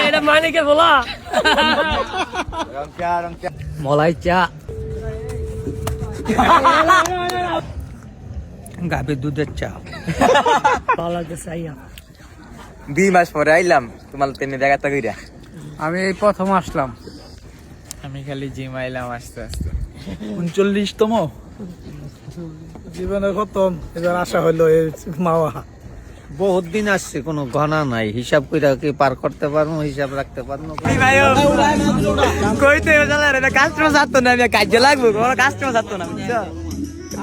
এটা মানিকের বলা মলাই চা গাভীর দুধের চা ভালো লাগতেছে। 2 মাস পরে আইলাম তোমার তেমনি দেখাতে কইরা। আমি এই প্রথম আসলাম। আমি খালি জিম আইলাম আস্তে আস্তে। 39তম জীবনে খতম। এবার আশা হইলো এই মাওয়া। বহুত দিন আসছে, কোনো গণা নাই, হিসাব কইরা কি পার করতে পারবো, হিসাব রাখতে পারবো। কইতে এটা কাস্টমার ছাড়তো না, আমি কাজ লাগবো, কোনো কাস্টমার ছাড়তো না বুঝছো।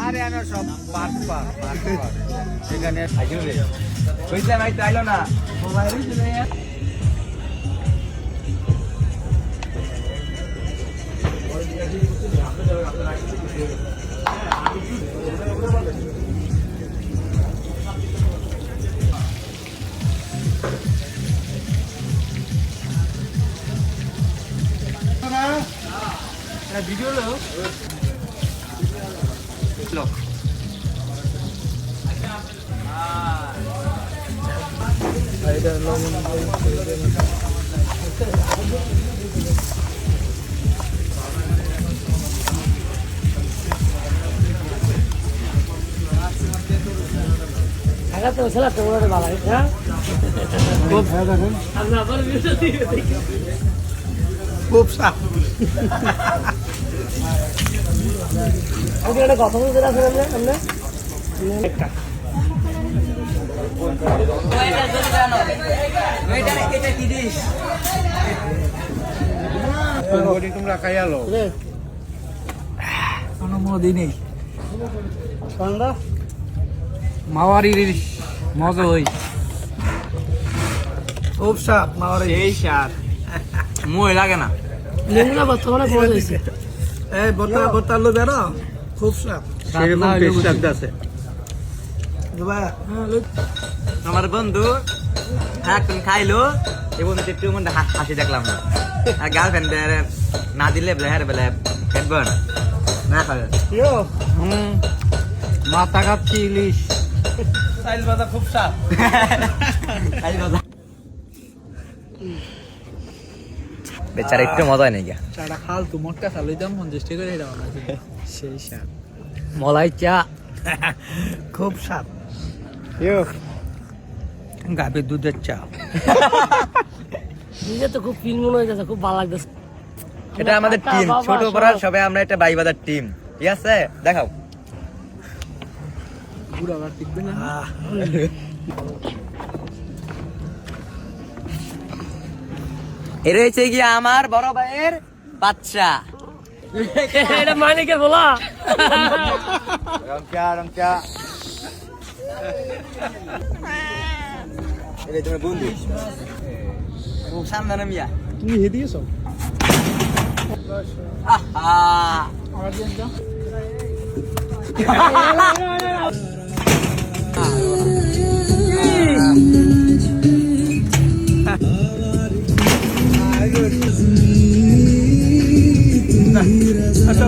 আরে আমি সব পার সেখানে কইছিলাম এই তো আইলো না। ভিডিও লো খুব সাপ। কথা বলতে তোমরা খাইয়ালো কোনো মদি নেই। মাওয়ারি মজা হই। খুব সাপ মাওয়ারি। এই স্বাদ মই লাগে না। বর্তমানে পড়ে যাচ্ছে। এই বর্তা লো বেরো। খুব সাপ। সেরকম টেস্ট লাগতেছে। আমার বন্ধু এখন খাইলো, এই বন্ধু একটু মধ্যে হাসি দেখলাম না। আর গার্লফ্রেন্ড না দিলে বেলে খেটবে না খাবে। মাথা খাচ্ছি ইলিশ। সাইল বাদা খুব সাপ। বেচারা একটু মজা নেই গা। চাটা খাল তু মোটকা চালু দাম 50 টাকা করে দাও না। সেই সাপ। মলাই চা খুব সাপ। গাভীর দুধের চা। নিজে তো খুব ফিল মনে হয়ে যাচ্ছে, খুব ভালো লাগতেছে। এটা আমাদের টিম, ছোট বড় সবাই আমরা একটা বাইবাদার টিম, ঠিক আছে? দেখাও পুরো আবার টিকবে না। এ রয়েছে কি আমার বড় ভাইয়ের বাচ্চা। এটা মানিকের বলা এটা তোমার বন্ধু সামনে মিয়া। তুমি হে দিয়েছো? আর দেন যা। আচ্ছা